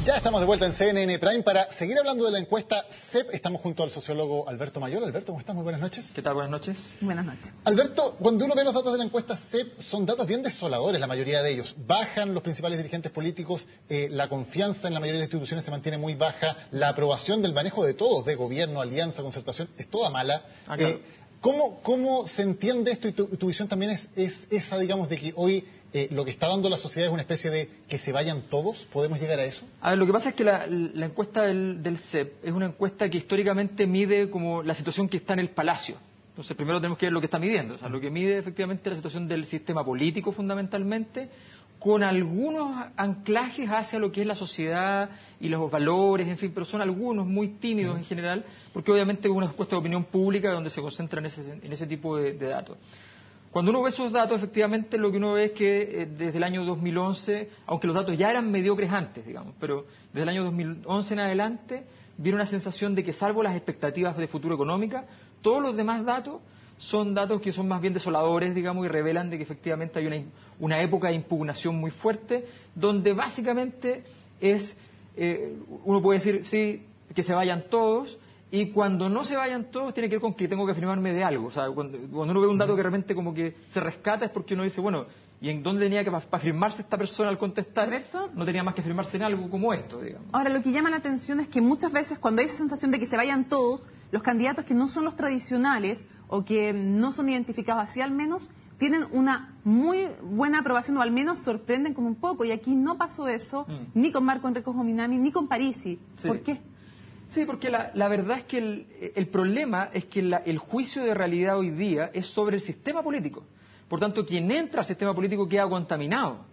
Ya estamos de vuelta en CNN Prime para seguir hablando de la encuesta CEP. Estamos junto al sociólogo Alberto Mayor. Alberto, ¿cómo estás? Muy buenas noches. ¿Qué tal? Buenas noches. Buenas noches. Alberto, cuando uno ve los datos de la encuesta CEP, son datos bien desoladores, la mayoría de ellos. Bajan los principales dirigentes políticos, la confianza en la mayoría de las instituciones se mantiene muy baja, la aprobación del manejo de todos, de gobierno, alianza, concertación, es toda mala. Claro. ¿Cómo se entiende esto? Y tu visión también es esa, digamos, de que hoy lo que está dando la sociedad es una especie de que se vayan todos. ¿Podemos llegar a eso? A ver, lo que pasa es que la encuesta del CEP es una encuesta que históricamente mide como la situación que está en el Palacio. Entonces, primero tenemos que ver lo que está midiendo. O sea, lo que mide efectivamente la situación del sistema político fundamentalmente, con algunos anclajes hacia lo que es la sociedad y los valores, en fin, pero son algunos muy tímidos en general, porque obviamente es una encuesta de opinión pública donde se concentra en ese tipo de datos. Cuando uno ve esos datos, efectivamente lo que uno ve es que desde el año 2011, aunque los datos ya eran mediocres antes, digamos, pero desde el año 2011 en adelante, viene una sensación de que salvo las expectativas de futuro económica, todos los demás datos son datos que son más bien desoladores, digamos, y revelan de que efectivamente hay una época de impugnación muy fuerte, donde básicamente es, uno puede decir, sí, que se vayan todos, y cuando no se vayan todos tiene que ver con que tengo que afirmarme de algo. O sea, cuando uno ve un dato que realmente como que se rescata es porque uno dice, bueno, ¿y en dónde tenía que para afirmarse esta persona al contestar? Alberto, no tenía más que afirmarse en algo como esto, digamos. Ahora, lo que llama la atención es que muchas veces cuando hay esa sensación de que se vayan todos, los candidatos que no son los tradicionales o que no son identificados así al menos, tienen una muy buena aprobación o al menos sorprenden como un poco. Y aquí no pasó eso ni con Marco Enrique Jominami ni con Parisi. Sí. ¿Por qué? Sí, porque la verdad es que el problema es que el juicio de realidad hoy día es sobre el sistema político. Por tanto, quien entra al sistema político queda contaminado.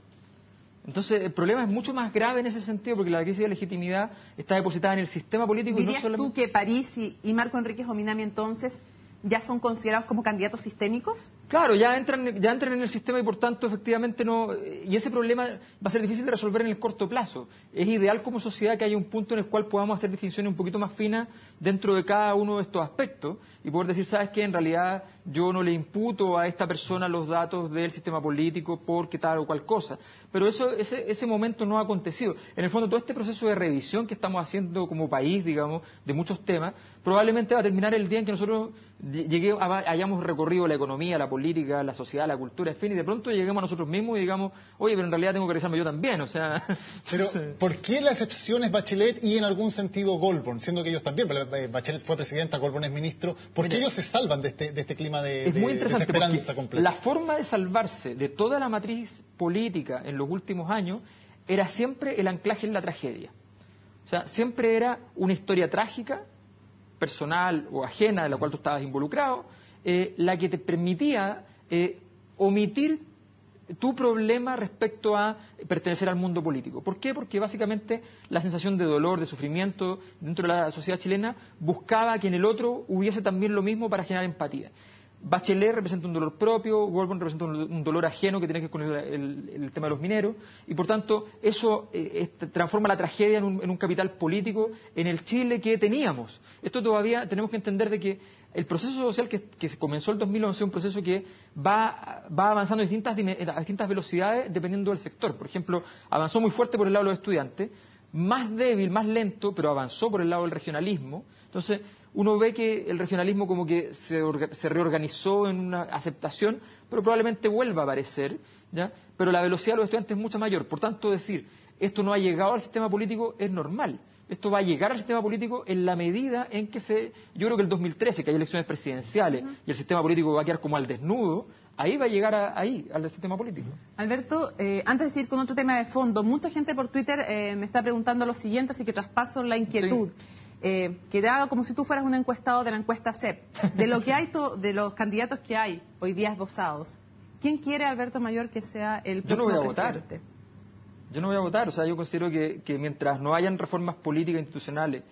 Entonces, el problema es mucho más grave en ese sentido, porque la crisis de legitimidad está depositada en el sistema político. ¿Dirías y no solamente... tú que Parisi y Marco Enrique Jominami entonces ya son considerados como candidatos sistémicos? Claro, ya entran en el sistema y por tanto efectivamente no... Y ese problema va a ser difícil de resolver en el corto plazo. Es ideal como sociedad que haya un punto en el cual podamos hacer distinciones un poquito más finas dentro de cada uno de estos aspectos y poder decir, ¿sabes qué? En realidad yo no le imputo a esta persona los datos del sistema político porque tal o cual cosa. Pero ese momento no ha acontecido. En el fondo, todo este proceso de revisión que estamos haciendo como país, digamos, de muchos temas, probablemente va a terminar el día en que nosotros hayamos recorrido la economía, la política, la sociedad, la cultura, en fin, y de pronto lleguemos a nosotros mismos y digamos, oye, pero en realidad tengo que revisarme yo también, o sea... Pero, ¿por qué la excepción es Bachelet y en algún sentido Goldborn? Siendo que ellos también, Bachelet fue presidenta, Goldborn es ministro, ¿por qué ellos se salvan de este clima de desesperanza completa? La forma de salvarse de toda la matriz política en los últimos años era siempre el anclaje en la tragedia. O sea, siempre era una historia trágica, personal o ajena de la cual tú estabas involucrado, la que te permitía omitir tu problema respecto a pertenecer al mundo político. ¿Por qué? Porque básicamente la sensación de dolor, de sufrimiento dentro de la sociedad chilena buscaba que en el otro hubiese también lo mismo para generar empatía. Bachelet representa un dolor propio, Goldborn representa un dolor ajeno que tiene que ver con el tema de los mineros, y por tanto eso transforma la tragedia en un capital político en el Chile que teníamos. Esto todavía tenemos que entender de que el proceso social que se comenzó en el 2011 es un proceso que va avanzando a distintas velocidades dependiendo del sector. Por ejemplo, avanzó muy fuerte por el lado de los estudiantes, más débil, más lento, pero avanzó por el lado del regionalismo. Entonces, uno ve que el regionalismo como que se reorganizó en una aceptación, pero probablemente vuelva a aparecer, ¿ya? Pero la velocidad de los estudiantes es mucho mayor. Por tanto, decir, esto no ha llegado al sistema político es normal. Esto va a llegar al sistema político en la medida en que yo creo que el 2013, que hay elecciones presidenciales y el sistema político va a quedar como al desnudo, ahí va a llegar al sistema político. Alberto, antes de seguir con otro tema de fondo, mucha gente por Twitter me está preguntando lo siguiente, así que traspaso la inquietud. Sí. Que te haga como si tú fueras un encuestado de la encuesta CEP. De lo que hay, de los candidatos que hay hoy día esbozados, ¿quién quiere, Alberto Mayor, que sea el próximo presidente? Yo no voy a votar. O sea, yo considero que mientras no hayan reformas políticas institucionales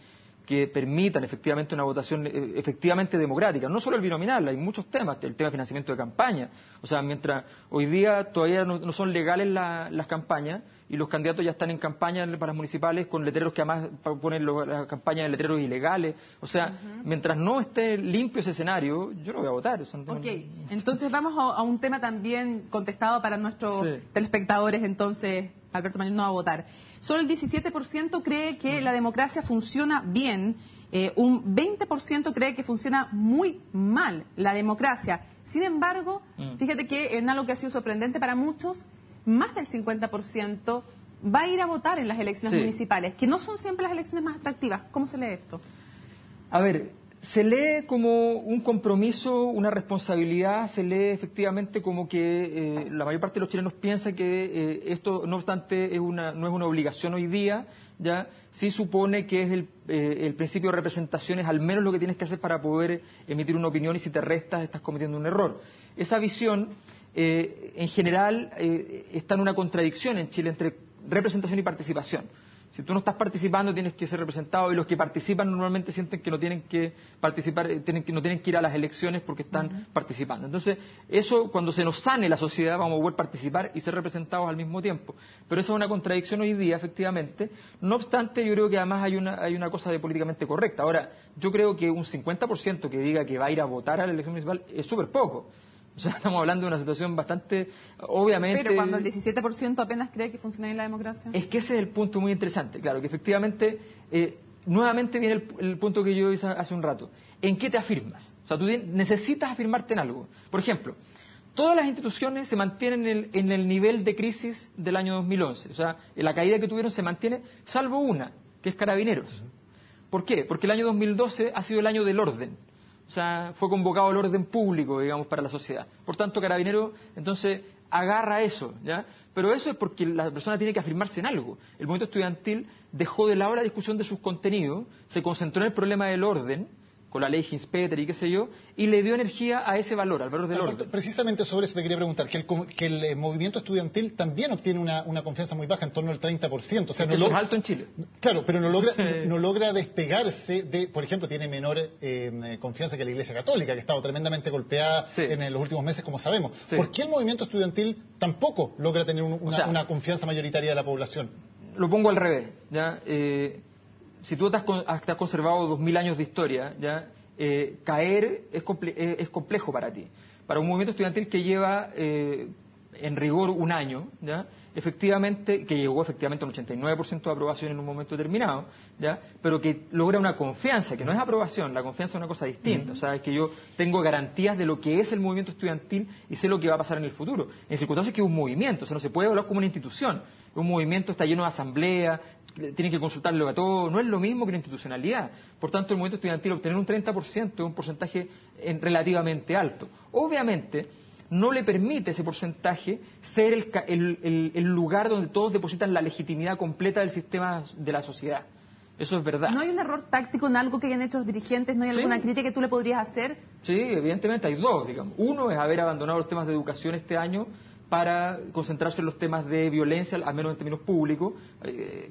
que permitan efectivamente una votación efectivamente democrática, no solo el binominal, hay muchos temas, el tema de financiamiento de campaña. O sea, mientras hoy día todavía no son legales las campañas y los candidatos ya están en campaña para las municipales con letreros que además ponen las campañas de letreros ilegales. O sea, mientras no esté limpio ese escenario, yo no voy a votar. Ok, entonces vamos a un tema también contestado para nuestros telespectadores, entonces, Alberto Mayor no va a votar. Solo el 17% cree que la democracia funciona bien. Un 20% cree que funciona muy mal la democracia. Sin embargo, fíjate que en algo que ha sido sorprendente para muchos, más del 50% va a ir a votar en las elecciones municipales, que no son siempre las elecciones más atractivas. ¿Cómo se lee esto? A ver, se lee como un compromiso, una responsabilidad, se lee efectivamente como que la mayor parte de los chilenos piensa que esto, no obstante, no es una obligación hoy día, ya sí supone que es el principio de representación, es al menos lo que tienes que hacer para poder emitir una opinión, y si te restas estás cometiendo un error. Esa visión, en general, está en una contradicción en Chile entre representación y participación. Si tú no estás participando, tienes que ser representado, y los que participan normalmente sienten que no tienen que participar, no tienen que ir a las elecciones porque están participando. Entonces, eso, cuando se nos sane la sociedad, vamos a poder participar y ser representados al mismo tiempo. Pero esa es una contradicción hoy día, efectivamente. No obstante, yo creo que además hay una cosa de políticamente correcta. Ahora, yo creo que un 50% que diga que va a ir a votar a la elección municipal es súper poco. O sea, estamos hablando de una situación bastante, obviamente... Pero cuando el 17% apenas cree que funciona bien la democracia. Es que ese es el punto muy interesante. Claro, que efectivamente, nuevamente viene el punto que yo hice hace un rato. ¿En qué te afirmas? O sea, tú necesitas afirmarte en algo. Por ejemplo, todas las instituciones se mantienen en el nivel de crisis del año 2011. O sea, la caída que tuvieron se mantiene, salvo una, que es Carabineros. ¿Por qué? Porque el año 2012 ha sido el año del orden. O sea, fue convocado el orden público, digamos, para la sociedad. Por tanto, Carabineros, entonces, agarra eso, ¿ya? Pero eso es porque la persona tiene que afirmarse en algo. El movimiento estudiantil dejó de lado la discusión de sus contenidos, se concentró en el problema del orden, con la ley Hinspeter y qué sé yo, y le dio energía a ese valor, al valor del orden. Precisamente sobre eso te quería preguntar, que el movimiento estudiantil también obtiene una confianza muy baja, en torno al 30%. O sea, no logra, es alto en Chile. Claro, pero no logra despegarse de, por ejemplo, tiene menor confianza que la Iglesia Católica, que ha estado tremendamente golpeada en los últimos meses, como sabemos. ¿Por qué el movimiento estudiantil tampoco logra tener una confianza mayoritaria de la población? Lo pongo al revés, ¿ya? Si tú has conservado 2000 años de historia, ¿ya? Caer es complejo para ti. Para un movimiento estudiantil que lleva en rigor un año, ¿ya? Que llegó efectivamente a un 89% de aprobación en un momento determinado, ¿ya? Pero que logra una confianza, que no es aprobación, la confianza es una cosa distinta. O sea, es que yo tengo garantías de lo que es el movimiento estudiantil y sé lo que va a pasar en el futuro. En circunstancias que es un movimiento, o sea, no se puede hablar como una institución. Un movimiento está lleno de asamblea, tienen que consultarlo a todos, no es lo mismo que la institucionalidad. Por tanto, el movimiento estudiantil obtener un 30% es un porcentaje relativamente alto. Obviamente, no le permite ese porcentaje ser el lugar donde todos depositan la legitimidad completa del sistema de la sociedad. Eso es verdad. ¿No hay un error táctico en algo que hayan hecho los dirigentes? ¿No hay alguna crítica que tú le podrías hacer? Sí, evidentemente hay dos, digamos. Uno es haber abandonado los temas de educación este año para concentrarse en los temas de violencia, al menos en términos públicos,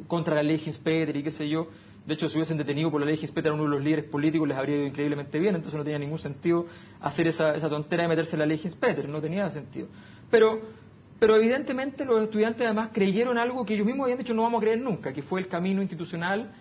contra la ley Hinspeter y qué sé yo. De hecho, si hubiesen detenido por la ley Hinspeter a uno de los líderes políticos, les habría ido increíblemente bien, entonces no tenía ningún sentido hacer esa tontera de meterse en la ley Hinspeter, no tenía sentido. Pero evidentemente los estudiantes además creyeron algo que ellos mismos habían dicho no vamos a creer nunca, que fue el camino institucional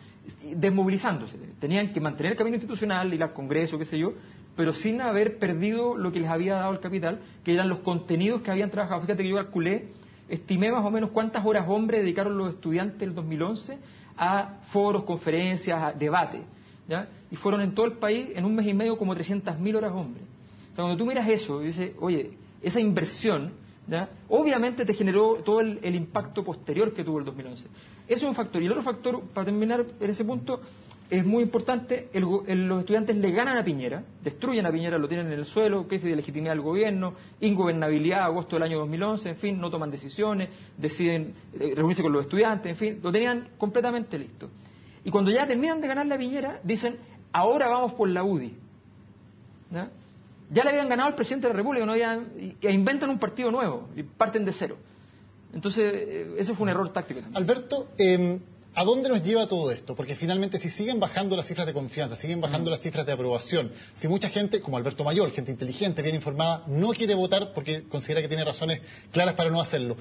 desmovilizándose. Tenían que mantener el camino institucional, ir al Congreso, qué sé yo, pero sin haber perdido lo que les había dado el capital, que eran los contenidos que habían trabajado. Fíjate que yo calculé, estimé más o menos cuántas horas hombre dedicaron los estudiantes del 2011 a foros, conferencias, a debate, ¿ya? Y fueron en todo el país, en un mes y medio, como 300.000 horas hombre. O sea, cuando tú miras eso y dices, oye, esa inversión, ¿ya? Obviamente te generó todo el impacto posterior que tuvo el 2011. Eso es un factor. Y el otro factor, para terminar en ese punto, es muy importante, los estudiantes le ganan a Piñera, destruyen a Piñera, lo tienen en el suelo, crisis de legitimidad del gobierno, ingobernabilidad, agosto del año 2011, en fin, no toman decisiones, deciden reunirse con los estudiantes, en fin, lo tenían completamente listo. Y cuando ya terminan de ganarle a Piñera, dicen, ahora vamos por la UDI. ¿Ya? Ya le habían ganado al presidente de la República, e inventan un partido nuevo, y parten de cero. Entonces, eso fue un error táctico también. Alberto, ¿a dónde nos lleva todo esto? Porque finalmente si siguen bajando las cifras de confianza, siguen bajando las cifras de aprobación, si mucha gente, como Alberto Mayor, gente inteligente, bien informada, no quiere votar porque considera que tiene razones claras para no hacerlo,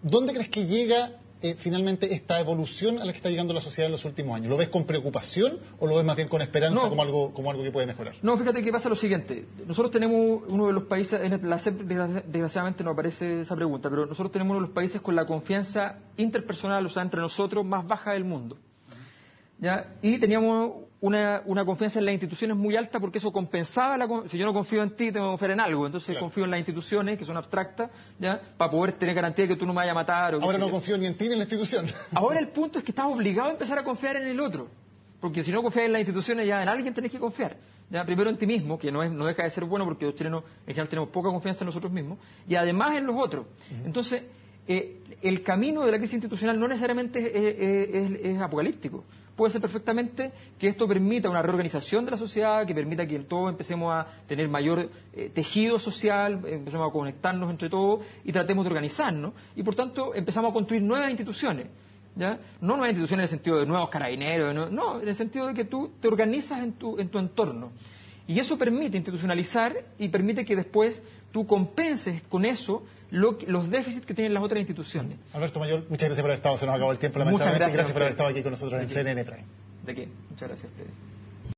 ¿dónde crees que llega finalmente esta evolución a la que está llegando la sociedad en los últimos años? ¿Lo ves con preocupación o lo ves más bien con esperanza como algo que puede mejorar? No, fíjate que pasa lo siguiente. Nosotros tenemos uno de los países, en la CEP desgraciadamente no aparece esa pregunta, pero nosotros tenemos uno de los países con la confianza interpersonal, o sea, entre nosotros, más baja del mundo. ¿Ya? Y teníamos una confianza en las instituciones muy alta porque eso compensaba si yo no confío en ti, tengo que confiar en algo, entonces claro, confío en las instituciones que son abstractas, ¿ya? Para poder tener garantía de que tú no me vayas a matar. Ahora no confío ni en ti ni en la institución. Ahora el punto es que estás obligado a empezar a confiar en el otro, porque si no confías en las instituciones, ya en alguien tenés que confiar. ¿Ya? Primero en ti mismo, que no deja de ser bueno porque los chilenos en general tenemos poca confianza en nosotros mismos, y además en los otros. Entonces, el camino de la crisis institucional no necesariamente es apocalíptico. Puede ser perfectamente que esto permita una reorganización de la sociedad, que permita que todos empecemos a tener mayor tejido social, empecemos a conectarnos entre todos y tratemos de organizarnos. Y por tanto empezamos a construir nuevas instituciones. ¿Ya? No nuevas instituciones en el sentido de nuevos carabineros, no, en el sentido de que tú te organizas en tu entorno. Y eso permite institucionalizar y permite que después tú compenses con eso los déficits que tienen las otras instituciones. Alberto Mayor, muchas gracias por haber estado. Se nos acabó el tiempo, lamentablemente. Gracias por haber estado aquí con nosotros en CNN Prime. ¿De qué? Muchas gracias a ustedes.